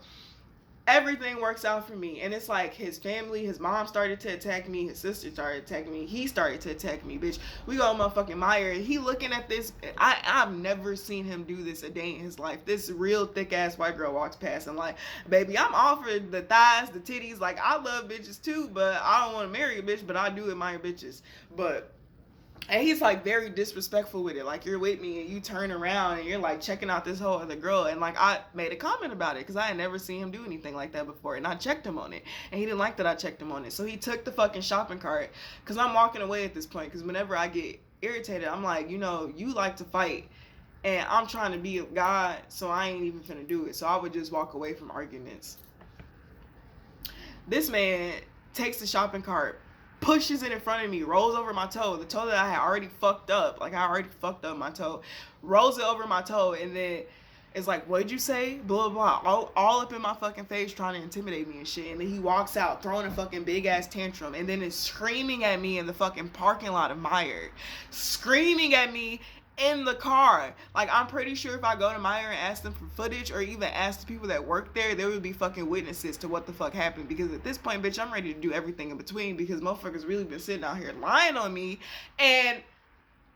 everything works out for me, and it's like his family, his mom started to attack me, his sister started attacking me, he started to attack me, bitch. We go motherfucking Meyer, he looking at this. I've never seen him do this a day in his life. This real thick ass white girl walks past and like, baby, I'm offered the thighs, the titties, like, I love bitches too, but I don't want to marry a bitch, but I do admire bitches. And he's like very disrespectful with it. Like, you're with me and you turn around and you're like checking out this whole other girl. And like, I made a comment about it because I had never seen him do anything like that before. And I checked him on it. And he didn't like that I checked him on it. So he took the fucking shopping cart, because I'm walking away at this point. Because whenever I get irritated, I'm like, you know, you like to fight. And I'm trying to be a God, so I ain't even finna do it. So I would just walk away from arguments. This man takes the shopping cart, pushes it in front of me, rolls over my toe, the toe that I had already fucked up. Like, I already fucked up my toe. Rolls it over my toe, and then it's like, what'd you say? Blah, blah, blah. All up in my fucking face trying to intimidate me and shit. And then he walks out throwing a fucking big-ass tantrum, and then is screaming at me in the fucking parking lot of Meijer. Screaming at me in the car. Like, I'm pretty sure if I go to Meijer and ask them for footage, or even ask the people that work there, there would be fucking witnesses to what the fuck happened. Because at this point, bitch, I'm ready to do everything in between, because motherfuckers really been sitting out here lying on me, and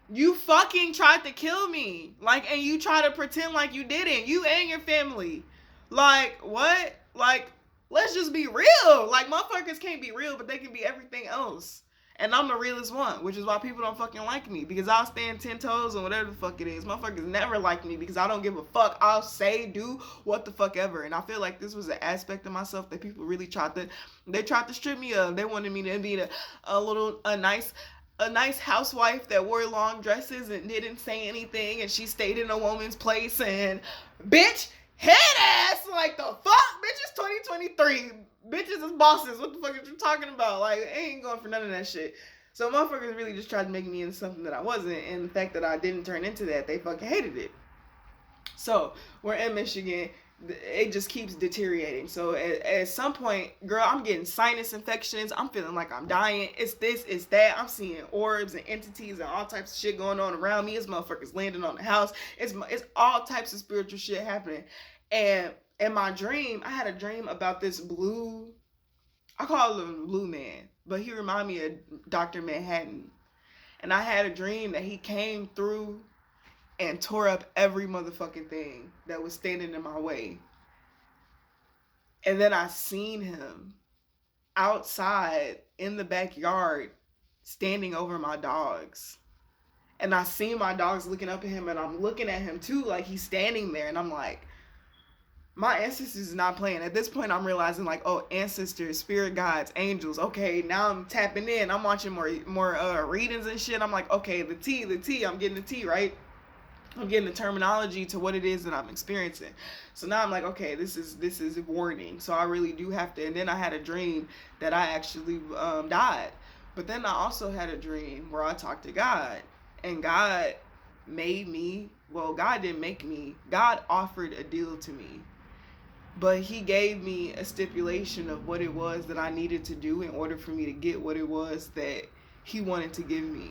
you fucking tried to kill me. Like, and you try to pretend like you didn't. You and your family. Like, what? Like, let's just be real. Like, motherfuckers can't be real, but they can be everything else. And I'm the realest one, which is why people don't fucking like me, because I'll stand 10 toes on whatever the fuck it is. Motherfuckers never like me because I don't give a fuck. I'll say, do what the fuck ever. And I feel like this was an aspect of myself that people really tried to strip me of. They wanted me to be a nice housewife that wore long dresses and didn't say anything, and she stayed in a woman's place, and bitch, head ass, like, the fuck, bitch, it's 2023. Bitches is bosses. What the fuck are you talking about? Like, I ain't going for none of that shit. So motherfuckers really just tried to make me into something that I wasn't, and the fact that I didn't turn into that, they fucking hated it. So we're in Michigan. It just keeps deteriorating. So at some point, girl, I'm getting sinus infections. I'm feeling like I'm dying. It's this, it's that. I'm seeing orbs and entities and all types of shit going on around me. It's motherfuckers landing on the house. It's all types of spiritual shit happening. And in my dream, I had a dream about this blue, I call him Blue Man, but he reminded me of Dr. Manhattan. And I had a dream that he came through and tore up every motherfucking thing that was standing in my way. And then I seen him outside in the backyard standing over my dogs. And I seen my dogs looking up at him, and I'm looking at him too, like he's standing there, and I'm like, my ancestors is not playing. At this point, I'm realizing, like, oh, ancestors, spirit guides, angels. Okay, now I'm tapping in. I'm watching more readings and shit. I'm like, okay, the T. I'm getting the T, right? I'm getting the terminology to what it is that I'm experiencing. So now I'm like, okay, this is a warning. So I really do have to. And then I had a dream that I actually died. But then I also had a dream where I talked to God, and God made me. Well, God didn't make me. God offered a deal to me. But he gave me a stipulation of what it was that I needed to do in order for me to get what it was that he wanted to give me.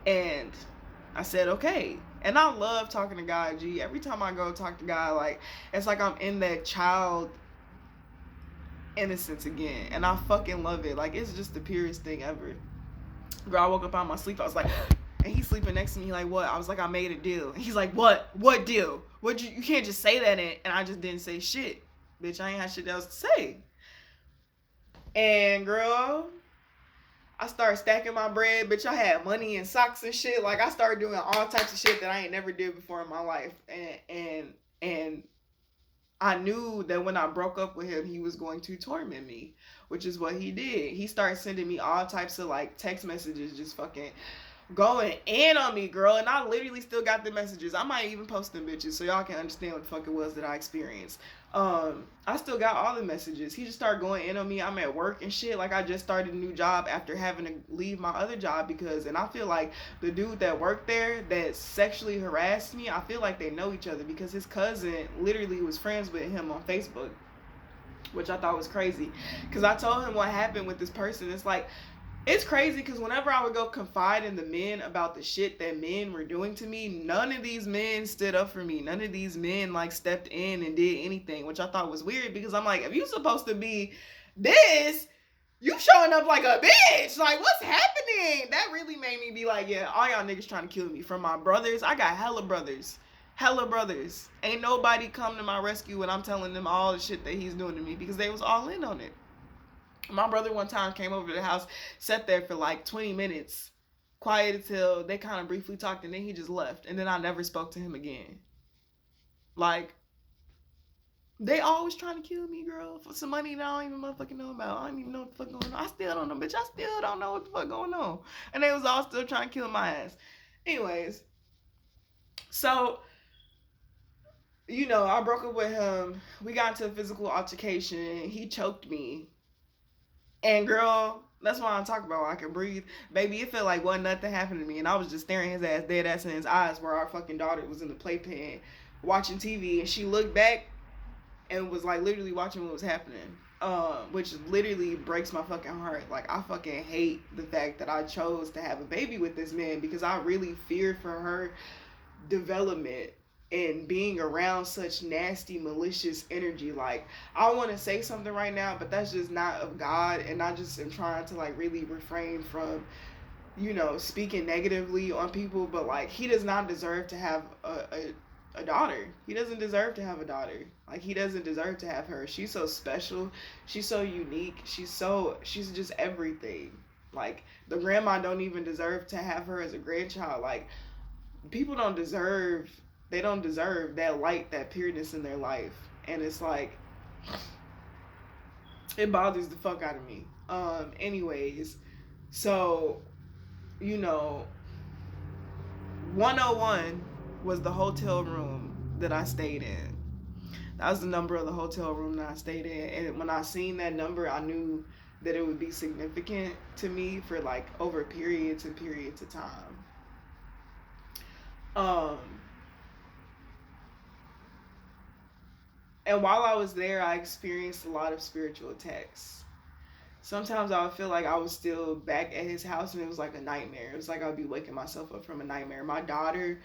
And I said, okay. And I love talking to God, G. Every time I go talk to God, like, it's like I'm in that child innocence again. And I fucking love it. Like, it's just the purest thing ever. Girl, I woke up out of my sleep. I was like, and he's sleeping next to me, like, what? I was like, I made a deal. And he's like, what? What deal? What you can't just say that, and I just didn't say shit. Bitch, I ain't had shit else to say. And And I started stacking my bread. Bitch, I had money and socks and shit. Like, I started doing all types of shit that I ain't never did before in my life. And I knew that when I broke up with him, he was going to torment me, which is what he did. He started sending me all types of, like, text messages, just fucking going in on me, girl. And I literally still got the messages. I might even post them bitches so y'all can understand what the fuck it was that I experienced. I still got all the messages. He just started going in on me. I'm at work and shit. Like, I just started a new job after having to leave my other job because, and I feel like the dude that worked there that sexually harassed me, I feel like they know each other because his cousin literally was friends with him on Facebook, which I thought was crazy. Because I told him what happened with this person. It's like, it's crazy because whenever I would go confide in the men about the shit that men were doing to me, none of these men stood up for me. None of these men like stepped in and did anything, which I thought was weird because I'm like, if you supposed to be this, you showing up like a bitch. Like, what's happening? That really made me be like, yeah, all y'all niggas trying to kill me. From my brothers, I got hella brothers. Hella brothers. Ain't nobody come to my rescue when I'm telling them all the shit that he's doing to me because they was all in on it. My brother one time came over to the house, sat there for like 20 minutes, quiet until they kind of briefly talked, and then he just left. And then I never spoke to him again. Like, they always trying to kill me, girl, for some money that I don't even motherfucking know about. I don't even know what the fuck going on. I still don't know, bitch. I still don't know what the fuck going on. And they was all still trying to kill my ass. Anyways, so, you know, I broke up with him. We got into a physical altercation. He choked me. And girl, that's why I'm talking about I can breathe. Baby, it felt like wasn't nothing happened to me. And I was just staring his ass dead ass in his eyes where our fucking daughter was in the playpen watching TV. And she looked back and was like literally watching what was happening. Which literally breaks my fucking heart. Like, I fucking hate the fact that I chose to have a baby with this man because I really feared for her development and being around such nasty, malicious energy. Like, I want to say something right now, but that's just not of God, and I just am trying to like really refrain from, you know, speaking negatively on people. But like, he does not deserve to have a daughter. He doesn't deserve to have a daughter. Like, he doesn't deserve to have her. She's so special. She's so unique. She's just everything. Like, the grandma don't even deserve to have her as a grandchild. Like, people don't deserve that light, that pureness in their life. And it's like, it bothers the fuck out of me. Anyways, so, you know, 101 was the hotel room that I stayed in. That was the number of the hotel room that I stayed in. And when I seen that number, I knew that it would be significant to me for like over periods and periods of time. And while I was there, I experienced a lot of spiritual attacks. Sometimes I would feel like I was still back at his house and it was like a nightmare. It was like I would be waking myself up from a nightmare. My daughter,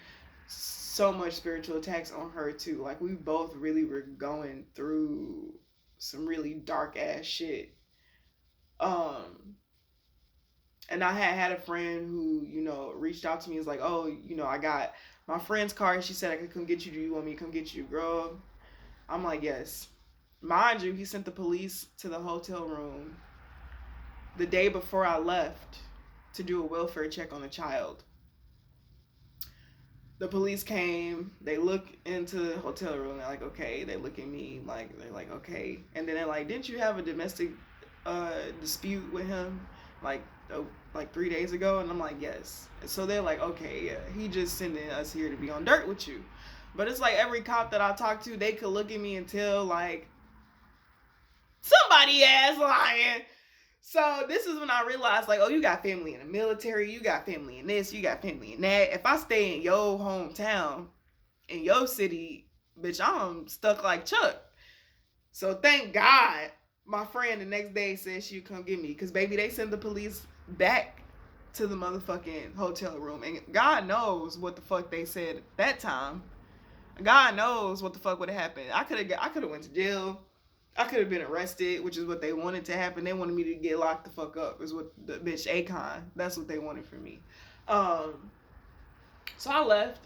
so much spiritual attacks on her too. Like, we both really were going through some really dark ass shit. And I had a friend who, you know, reached out to me. Was like, oh, you know, I got my friend's car. And she said I could come get you. Do you want me to come get you, girl? I'm like, yes. Mind you, he sent the police to the hotel room the day before I left to do a welfare check on the child. The police came, they look into the hotel room, they're like, okay. They look at me, like, they're like, okay. And then they're like, didn't you have a domestic dispute with him, like 3 days ago? And I'm like, yes. So they're like, okay, yeah, he just sending us here to be on dirt with you. But it's like every cop that I talk to, they could look at me and tell, like, somebody ass lying. So this is when I realized, like, oh, you got family in the military, you got family in this, you got family in that. If I stay in your hometown, in your city, bitch, I'm stuck like Chuck. So thank God my friend the next day said she'd come get me. Because, baby, they sent the police back to the motherfucking hotel room. And God knows what the fuck they said at that time. God knows what the fuck would have happened. I could have went to jail. I could have been arrested, which is what they wanted to happen. They wanted me to get locked the fuck up. Is what the bitch Akon. That's what they wanted for me. So I left.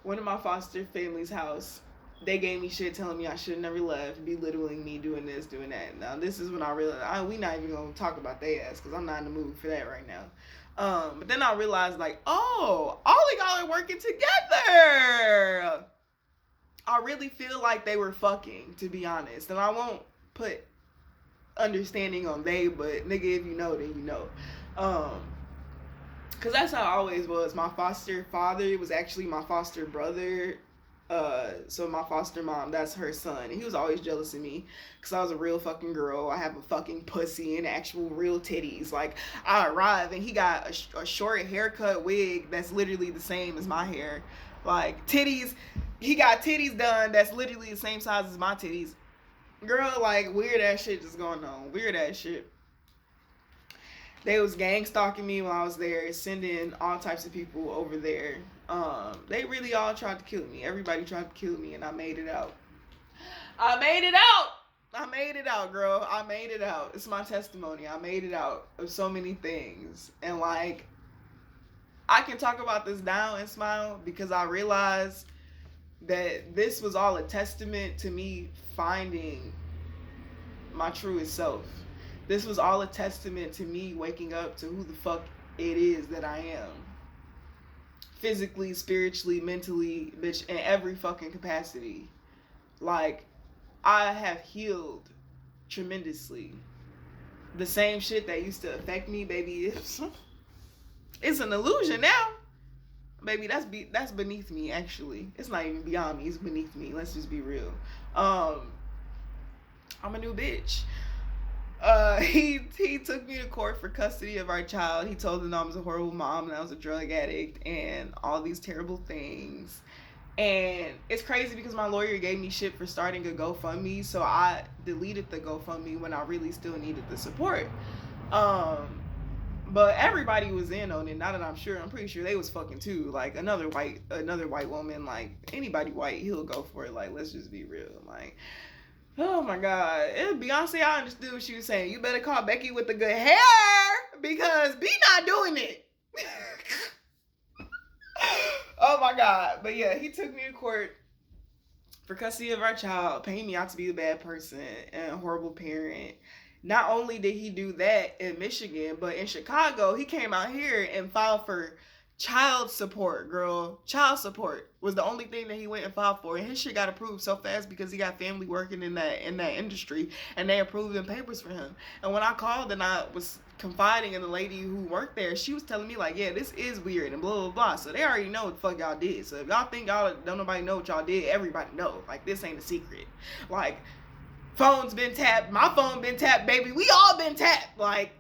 Went to my foster family's house. They gave me shit telling me I should have never left, belittling me, doing this, doing that. Now this is when I realized we not even gonna talk about their ass because I'm not in the mood for that right now. But then I realized, like, oh, all of y'all are working together. I really feel like they were fucking, to be honest. And I won't put understanding on they, but nigga, if you know, then you know. Cause that's how I always was. My foster father was actually my foster brother. So my foster mom, that's her son. And he was always jealous of me because I was a real fucking girl. I have a fucking pussy and actual real titties. Like, I arrive and he got a short haircut wig that's literally the same as my hair. Like, titties, he got titties done that's literally the same size as my titties. Girl, like, weird ass shit just going on. Weird ass shit. They was gang stalking me while I was there, sending all types of people over there. They really all tried to kill me. Everybody tried to kill me, and I made it out. I made it out. I made it out, girl. I made it out. It's my testimony. I made it out of so many things. And, like, I can talk about this now and smile because I realized that this was all a testament to me finding my truest self. This was all a testament to me waking up to who the fuck it is that I am. Physically, spiritually, mentally, bitch, in every fucking capacity. Like, I have healed tremendously. The same shit that used to affect me, baby, it's an illusion now. Baby, that's beneath me, actually. It's not even beyond me, it's beneath me. Let's just be real. I'm a new bitch. He took me to court for custody of our child. He told them I was a horrible mom and I was a drug addict and all these terrible things. And it's crazy because my lawyer gave me shit for starting a GoFundMe, so I deleted the GoFundMe when I really still needed the support. But everybody was in on it. Now that I'm sure, I'm pretty sure they was fucking too. Like another white woman, like anybody white, he'll go for it. Like, let's just be real. Like, oh my God. Beyonce, I understood what she was saying. You better call Becky with the good hair because B not doing it. Oh my God. But yeah, he took me to court for custody of our child, paying me out to be a bad person and a horrible parent. Not only did he do that in Michigan, but in Chicago, he came out here and filed for child support, girl. Child support was the only thing that he went and filed for. And his shit got approved so fast because he got family working in that industry and they approved them papers for him. And when I called and I was confiding in the lady who worked there, she was telling me like, yeah, this is weird and blah, blah, blah. So they already know what the fuck y'all did. So if y'all think y'all don't nobody know what y'all did, everybody know. Like, this ain't a secret. Like, phone's been tapped. My phone been tapped, baby. We all been tapped. Like,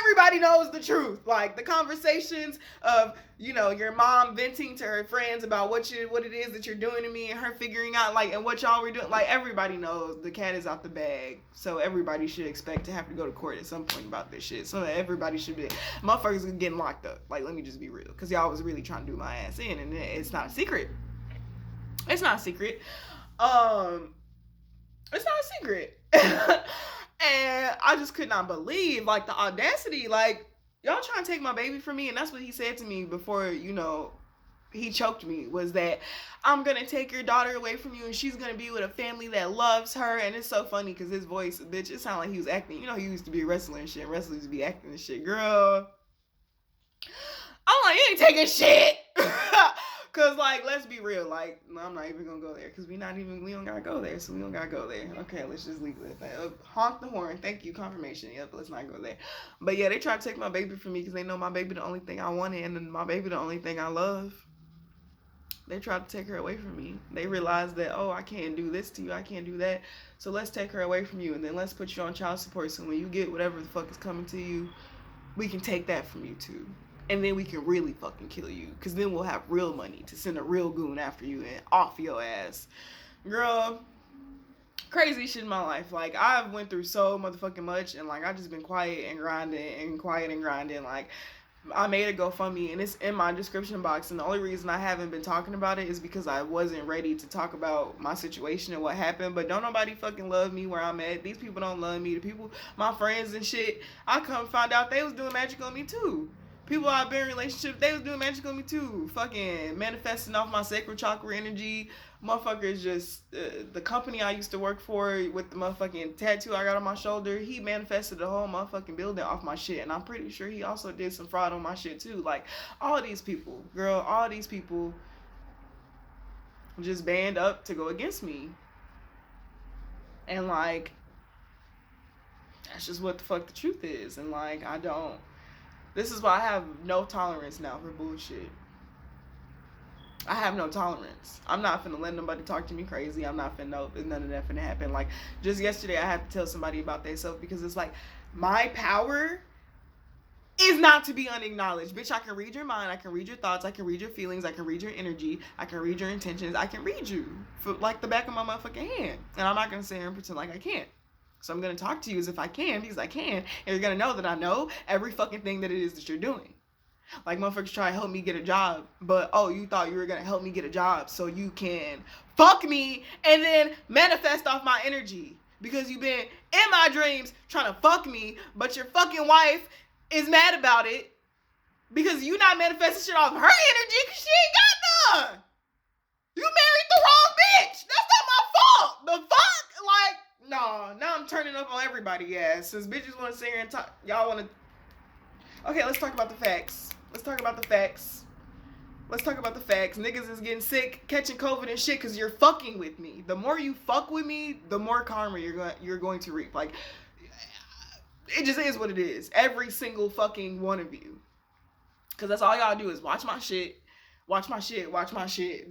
everybody knows the truth. Like, the conversations of, you know, your mom venting to her friends about what it is that you're doing to me and her figuring out, like, and what y'all were doing. Like, everybody knows the cat is out the bag. So everybody should expect to have to go to court at some point about this shit. So everybody should be, motherfuckers getting locked up. Like, let me just be real. Because y'all was really trying to do my ass in. And it's not a secret. It's not a secret. It's not a secret. And I just could not believe, like, the audacity. Like, y'all trying to take my baby from me. And that's what he said to me before, you know, he choked me, was that I'm going to take your daughter away from you and she's going to be with a family that loves her. And it's so funny because his voice, bitch, it sounded like he was acting. You know, he used to be a wrestler and shit. Wrestlers used to be acting and shit. Girl, I'm like, you ain't taking shit. Cause, like, let's be real. Like, I'm not even gonna go there. Cause we don't gotta go there. So we don't gotta go there. Okay, let's just leave it at that. Honk the horn. Thank you. Confirmation. Yep, let's not go there. But yeah, they try to take my baby from me because they know my baby the only thing I wanted and my baby the only thing I love. They tried to take her away from me. They realized that, oh, I can't do this to you. I can't do that. So let's take her away from you. And then let's put you on child support. So when you get whatever the fuck is coming to you, we can take that from you too. And then we can really fucking kill you. Because then we'll have real money to send a real goon after you and off your ass. Girl, crazy shit in my life. Like, I've went through so motherfucking much. And, like, I've just been quiet and grinding. Like, I made a GoFundMe. And it's in my description box. And the only reason I haven't been talking about it is because I wasn't ready to talk about my situation and what happened. But don't nobody fucking love me where I'm at. These people don't love me. The people, my friends and shit, I come find out they was doing magic on me too. People I've been in relationships, they was doing magic on me too. Fucking manifesting off my sacral chakra energy. Motherfuckers just, the company I used to work for with the motherfucking tattoo I got on my shoulder, he manifested the whole motherfucking building off my shit. And I'm pretty sure he also did some fraud on my shit too. Like, all these people, girl, all these people just band up to go against me. And, like, that's just what the fuck the truth is. And, like, I don't This is why I have no tolerance now for bullshit. I have no tolerance. I'm not finna let nobody talk to me crazy. I'm not finna, none of that finna happen. Like, just yesterday, I had to tell somebody about themselves because it's like, my power is not to be unacknowledged. Bitch, I can read your mind. I can read your thoughts. I can read your feelings. I can read your energy. I can read your intentions. I can read you for like the back of my motherfucking hand. And I'm not gonna sit here and pretend like I can't. So I'm gonna talk to you as if I can, because I can. And you're gonna know that I know every fucking thing that it is that you're doing. Like, motherfuckers try to help me get a job, but oh, you thought you were gonna help me get a job so you can fuck me and then manifest off my energy. Because you've been in my dreams trying to fuck me, but your fucking wife is mad about it because you not manifesting shit off her energy because she ain't got none. You married the wrong bitch. That's not my fault. The fuck? Like, no, now I'm turning up on everybody ass. Since bitches want to sit here and talk, y'all want to. Okay, let's talk about the facts. Let's talk about the facts. Let's talk about the facts. Niggas is getting sick, catching COVID and shit because you're fucking with me. The more you fuck with me, the more karma you're going to reap. Like, it just is what it is. Every single fucking one of you. Because that's all y'all do is watch my shit, watch my shit, watch my shit.